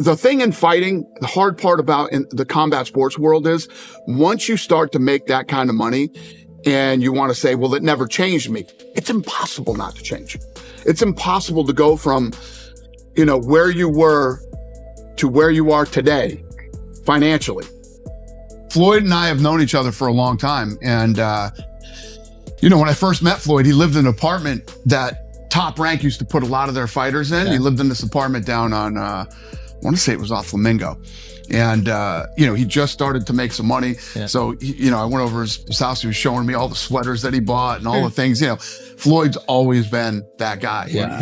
the thing in fighting, the hard part about in the combat sports world is once you start to make that kind of money and you want to say, well, it never changed me. It's impossible not to change. It's impossible to go from, where you were to where you are today financially. Floyd and I have known each other for a long time. And, when I first met Floyd, he lived in an apartment that Top Rank used to put a lot of their fighters in. Yeah. He lived in this apartment down on, I want to say it was off Flamingo. And, he just started to make some money. Yeah. So, I went over his house. He was showing me all the sweaters that he bought and all the things, Floyd's always been that guy. Yeah.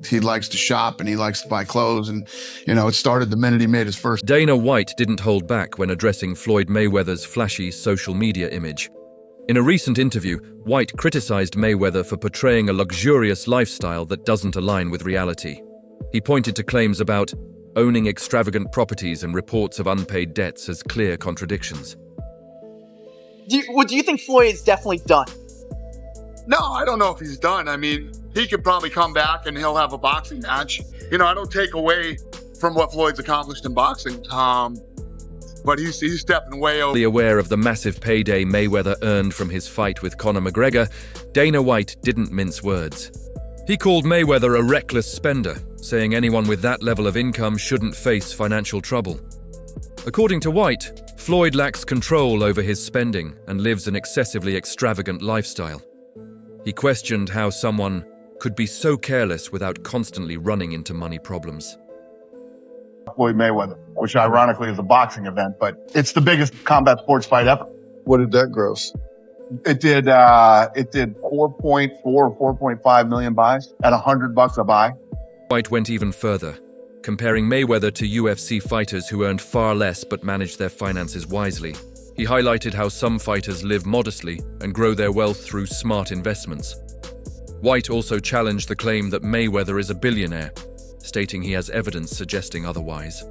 He likes to shop and he likes to buy clothes. And, it started the minute he made his first. Dana White didn't hold back when addressing Floyd Mayweather's flashy social media image. In a recent interview, White criticized Mayweather for portraying a luxurious lifestyle that doesn't align with reality. He pointed to claims about owning extravagant properties and reports of unpaid debts as clear contradictions. Do you think Floyd is definitely done? No, I don't know if he's done. I mean, he could probably come back and he'll have a boxing match. I don't take away from what Floyd's accomplished in boxing, but he's stepping way over. Aware of the massive payday Mayweather earned from his fight with Conor McGregor, Dana White didn't mince words. He called Mayweather a reckless spender, saying anyone with that level of income shouldn't face financial trouble. According to White, Floyd lacks control over his spending and lives an excessively extravagant lifestyle. He questioned how someone could be so careless without constantly running into money problems. Floyd Mayweather, which ironically is a boxing event, but it's the biggest combat sports fight ever. What did that gross? It did 4.4 or 4.5 million buys at $100 a buy. White went even further, comparing Mayweather to UFC fighters who earned far less but managed their finances wisely. He highlighted how some fighters live modestly and grow their wealth through smart investments. White also challenged the claim that Mayweather is a billionaire, stating he has evidence suggesting otherwise.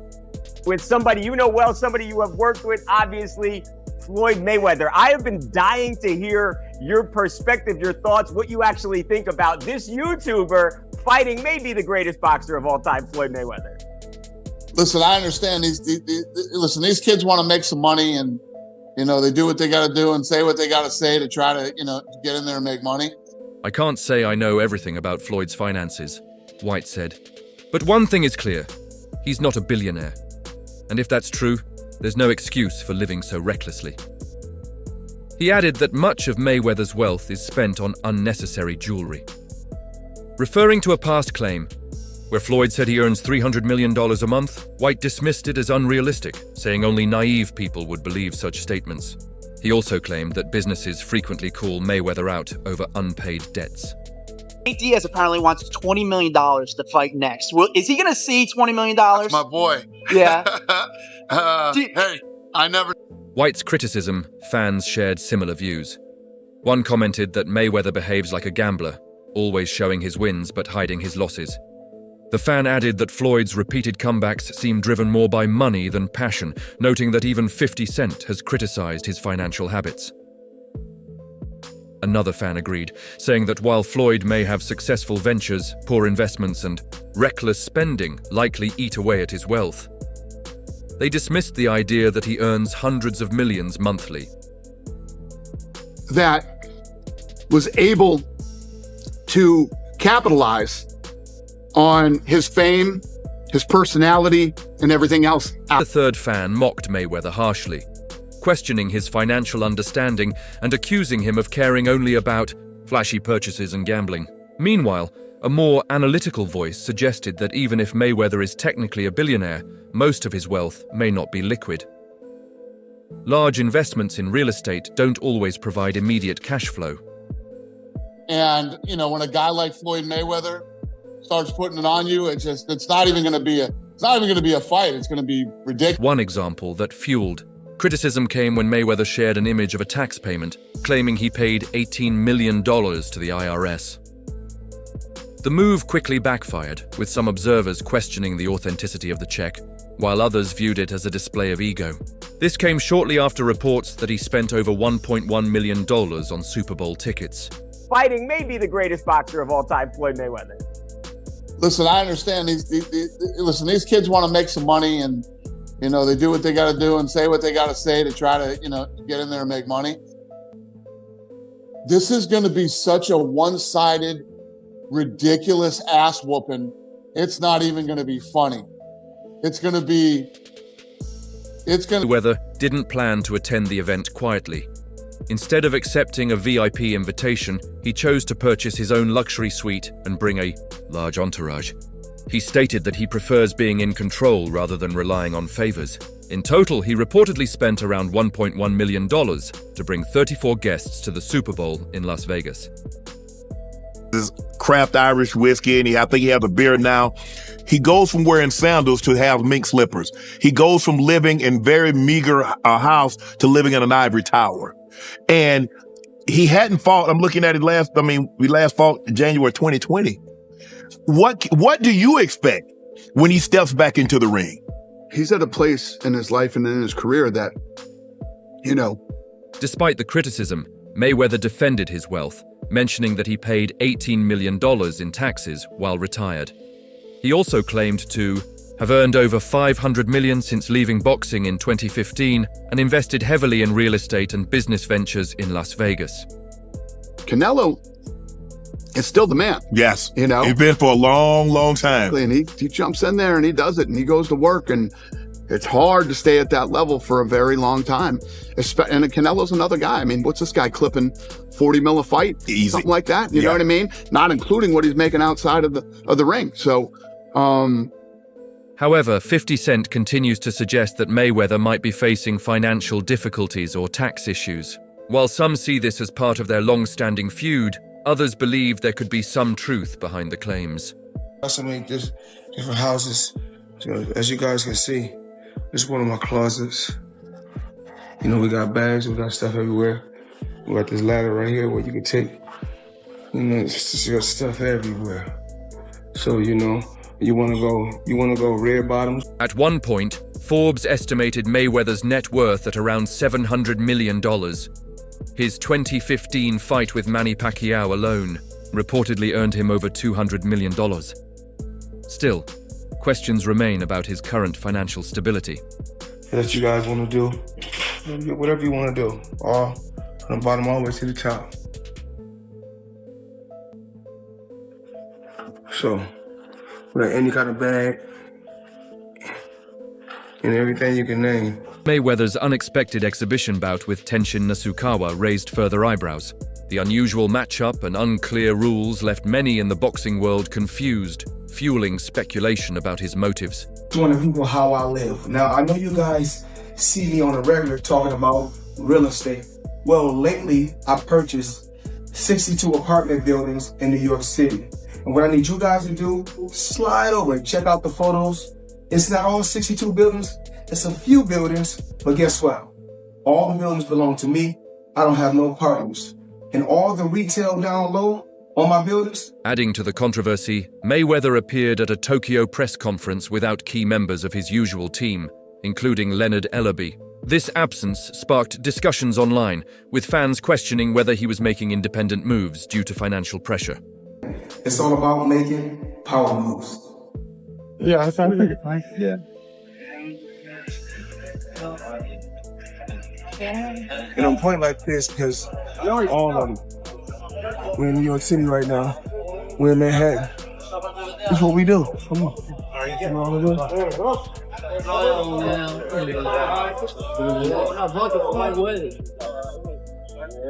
With somebody you know well, somebody you have worked with, obviously, Floyd Mayweather. I have been dying to hear your perspective, your thoughts, what you actually think about this YouTuber fighting maybe the greatest boxer of all time, Floyd Mayweather. Listen, I understand these kids want to make some money and, they do what they got to do and say what they got to say to try to, get in there and make money. I can't say I know everything about Floyd's finances, White said. But one thing is clear, he's not a billionaire. And if that's true, there's no excuse for living so recklessly. He added that much of Mayweather's wealth is spent on unnecessary jewelry. Referring to a past claim, where Floyd said he earns $300 million a month, White dismissed it as unrealistic, saying only naive people would believe such statements. He also claimed that businesses frequently call Mayweather out over unpaid debts. Nate Diaz apparently wants $20 million to fight next. Is he going to see $20 million? That's my boy. Yeah. Hey, I never... White's criticism, fans shared similar views. One commented that Mayweather behaves like a gambler, always showing his wins but hiding his losses. The fan added that Floyd's repeated comebacks seem driven more by money than passion, noting that even 50 Cent has criticized his financial habits. Another fan agreed, saying that while Floyd may have successful ventures, poor investments, and reckless spending likely eat away at his wealth, they dismissed the idea that he earns hundreds of millions monthly. That was able to capitalize on his fame, his personality, and everything else. The third fan mocked Mayweather harshly, questioning his financial understanding and accusing him of caring only about flashy purchases and gambling. Meanwhile, a more analytical voice suggested that even if Mayweather is technically a billionaire, most of his wealth may not be liquid. Large investments in real estate don't always provide immediate cash flow. And, when a guy like Floyd Mayweather starts putting it on you, it's not even going to be a fight. It's going to be ridiculous. One example that fueled criticism came when Mayweather shared an image of a tax payment, claiming he paid $18 million to the IRS. The move quickly backfired, with some observers questioning the authenticity of the check, while others viewed it as a display of ego. This came shortly after reports that he spent over $1.1 million on Super Bowl tickets. Fighting maybe the greatest boxer of all time, Floyd Mayweather. Listen, I understand listen, these kids want to make some money, and they do what they got to do and say what they got to say to try to get in there and make money. This is going to be such a one-sided, ridiculous ass whooping. It's not even going to be funny. Mayweather didn't plan to attend the event quietly. Instead of accepting a VIP invitation, he chose to purchase his own luxury suite and bring a large entourage. He stated that he prefers being in control rather than relying on favors. In total, he reportedly spent around $1.1 million to bring 34 guests to the Super Bowl in Las Vegas. This craft Irish whiskey, and I think he has a beard now. He goes from wearing sandals to have mink slippers. He goes from living in very meager house to living in an ivory tower. And he hadn't fought. I'm looking at it we last fought in January 2020. What do you expect when he steps back into the ring? He's at a place in his life and in his career that, Despite the criticism, Mayweather defended his wealth, mentioning that he paid $18 million in taxes while retired. He also claimed to have earned over $500 million since leaving boxing in 2015 and invested heavily in real estate and business ventures in Las Vegas. Canelo is still the man. Yes. He's been for a long, long time. And he jumps in there and he does it and he goes to work, and it's hard to stay at that level for a very long time. And Canelo's another guy. I mean, what's this guy clipping 40 mil a fight? Easy. Something like that. You know what I mean? Not including what he's making outside of the ring. So, However, 50 Cent continues to suggest that Mayweather might be facing financial difficulties or tax issues. While some see this as part of their long-standing feud, others believe there could be some truth behind the claims. I make this different houses. So, as you guys can see, this is one of my closets. We got bags, we got stuff everywhere. We got this ladder right here where you can take, just got stuff everywhere. So, you wanna go red bottoms. At one point, Forbes estimated Mayweather's net worth at around $700 million. His 2015 fight with Manny Pacquiao alone reportedly earned him over $200 million. Still, questions remain about his current financial stability. That you guys want to do, whatever you want to do, all from the bottom all the way to the top. So, we got any kind of bag and everything you can name. Mayweather's unexpected exhibition bout with Tenshin Nasukawa raised further eyebrows. The unusual matchup and unclear rules left many in the boxing world confused, fueling speculation about his motives. Showing people how I live. Now, I know you guys see me on a regular talking about real estate. Well, lately, I purchased 62 apartment buildings in New York City. And what I need you guys to do, slide over and check out the photos. It's not all 62 buildings. It's a few buildings, but guess what? All the buildings belong to me. I don't have no partners. And all the retail down low on my buildings. Adding to the controversy, Mayweather appeared at a Tokyo press conference without key members of his usual team, including Leonard Ellerby. This absence sparked discussions online, with fans questioning whether he was making independent moves due to financial pressure. It's all about making power moves. Yeah, I found it. Yeah. And I'm pointing like this because all of them. We're in New York City right now. We're in Manhattan. That's what we do. Come on. You know what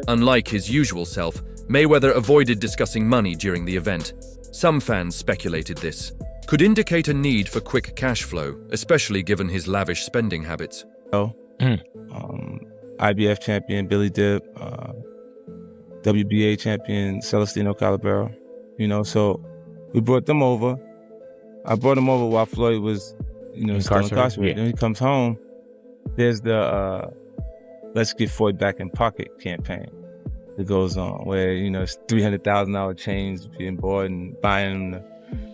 Unlike his usual self, Mayweather avoided discussing money during the event. Some fans speculated this could indicate a need for quick cash flow, especially given his lavish spending habits. IBF champion Billy Dip, WBA champion Celestino Calabero, so we brought them over. I brought them over while Floyd was, still incarcerated. Then he comes home. There's the Let's Get Floyd Back in Pocket campaign that goes on, where it's $300,000 chains being bought and buying the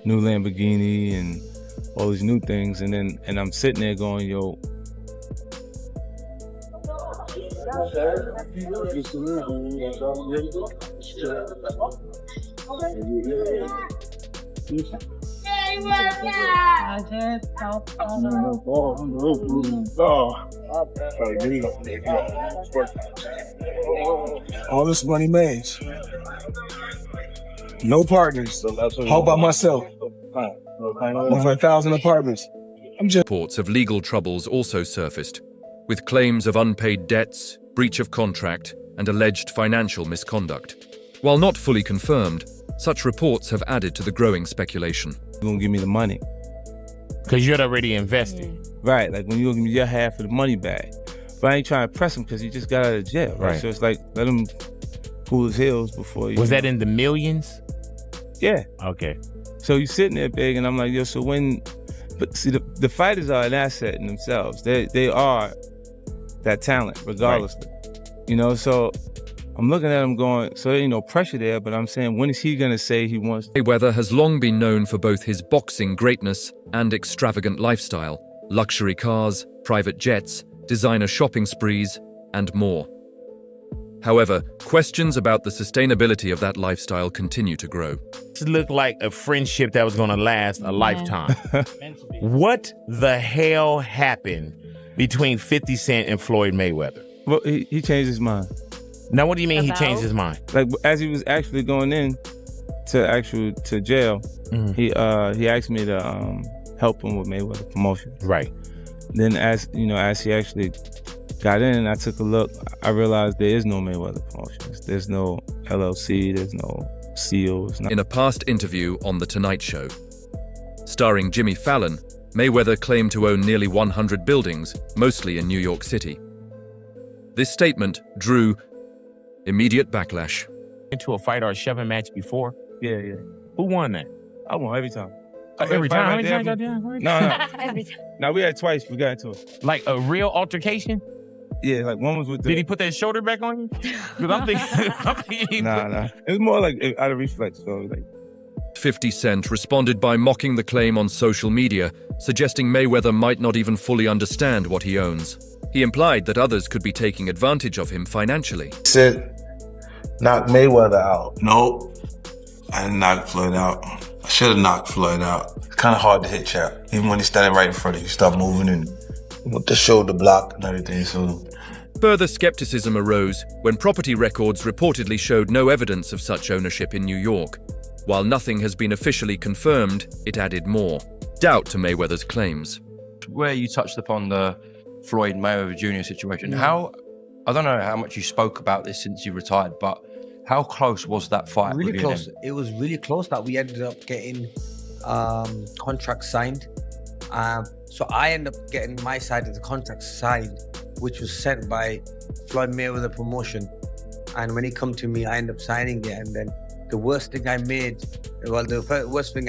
new Lamborghini and all these new things, and I'm sitting there going, yo. All this money made. No partners. All by myself. Over 1,000 apartments. Reports of legal troubles also surfaced, with claims of unpaid debts, breach of contract, and alleged financial misconduct. While not fully confirmed, such reports have added to the growing speculation. You're gonna give me the money. Because you're already invested. Right, like when you're gonna give me your half of the money back. But I ain't trying to press him because he just got out of jail, right? So it's like, let him cool his heels before you. Was that in the millions? Yeah. Okay. So you sitting there big, and I'm like, yo, so when, but see, the fighters are an asset in themselves. They are that talent, regardless. Right. You know, so I'm looking at him going, so there ain't no pressure there, but I'm saying, when is he gonna say he wants? Mayweather has long been known for both his boxing greatness and extravagant lifestyle, luxury cars, private jets, designer shopping sprees, and more. However, questions about the sustainability of that lifestyle continue to grow. This looked like a friendship that was going to last a lifetime. What the hell happened between 50 Cent and Floyd Mayweather? Well, he changed his mind. Now, what do you mean he changed his mind? Like, as he was actually going in to jail, he asked me to help him with Mayweather promotion. Right. Then as he actually got in and I took a look, I realized there is no Mayweather Promotions. There's no LLC, there's no CEOs. In a past interview on The Tonight Show, starring Jimmy Fallon, Mayweather claimed to own nearly 100 buildings, mostly in New York City. This statement drew immediate backlash. Into a fight or a shoving match before? Yeah. Who won that? I won every time. Every time? How many times No. Every time. No, we had twice. We got into it. Like a real altercation? Yeah, like one was with the... Did he put that shoulder back on you? Because I'm thinking... Nah. It was more like out of reflex, so like... 50 Cent responded by mocking the claim on social media, suggesting Mayweather might not even fully understand what he owns. He implied that others could be taking advantage of him financially. He said, knock Mayweather out. Nope. I didn't knock Floyd out. I should have knocked Floyd out. It's kind of hard to hit Chap. Even when he's standing right in front of you, start moving and with the shoulder block and everything, so... Further skepticism arose when property records reportedly showed no evidence of such ownership in New York. While nothing has been officially confirmed, it added more doubt to Mayweather's claims. Where you touched upon the Floyd Mayweather Jr. situation, I don't know how much you spoke about this since you retired, but how close was that fight? Really close. It was really close that we ended up getting contracts signed. So I ended up getting my side of the contract signed, which was sent by Floyd Mayweather Promotion. And when he come to me, I ended up signing it. And then the worst thing I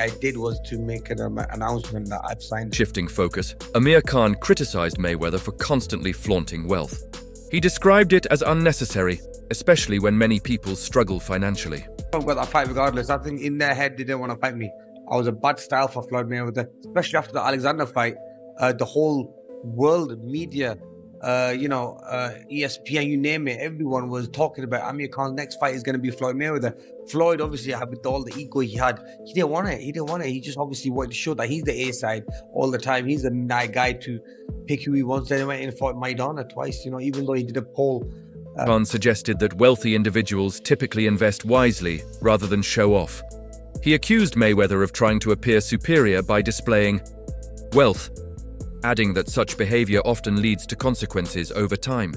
did was to make an announcement that I've signed. Shifting focus, Amir Khan criticized Mayweather for constantly flaunting wealth. He described it as unnecessary, especially when many people struggle financially. I've got that fight regardless. I think in their head, they didn't want to fight me. I was a bad style for Floyd Mayweather, especially after the Alexander fight. The whole world, media, ESPN, you name it, everyone was talking about Amir Khan's next fight is going to be Floyd Mayweather. Floyd, obviously, with all the ego he had, he didn't want it. He just obviously wanted to show that he's the A-side all the time. He's the guy to pick who he wants. Then he went and fought Maidana twice, even though he did a poll. Khan suggested that wealthy individuals typically invest wisely rather than show off. He accused Mayweather of trying to appear superior by displaying wealth, adding that such behavior often leads to consequences over time.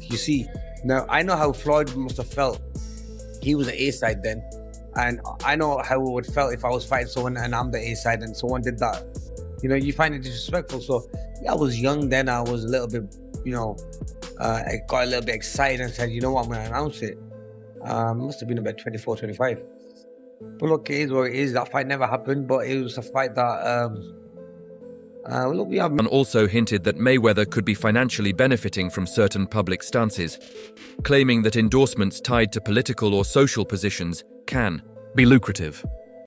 You see, now I know how Floyd must have felt. He was the A-side then, and I know how it would felt if I was fighting someone and I'm the A-side and someone did that. You find it disrespectful. So yeah, I was young then. I was a little bit, I got a little bit excited and said, you know what, I'm going to announce it. Must have been about 24, 25. But look, it is what it is. That fight never happened, but it was a fight that... Khan also hinted that Mayweather could be financially benefiting from certain public stances, claiming that endorsements tied to political or social positions can be lucrative.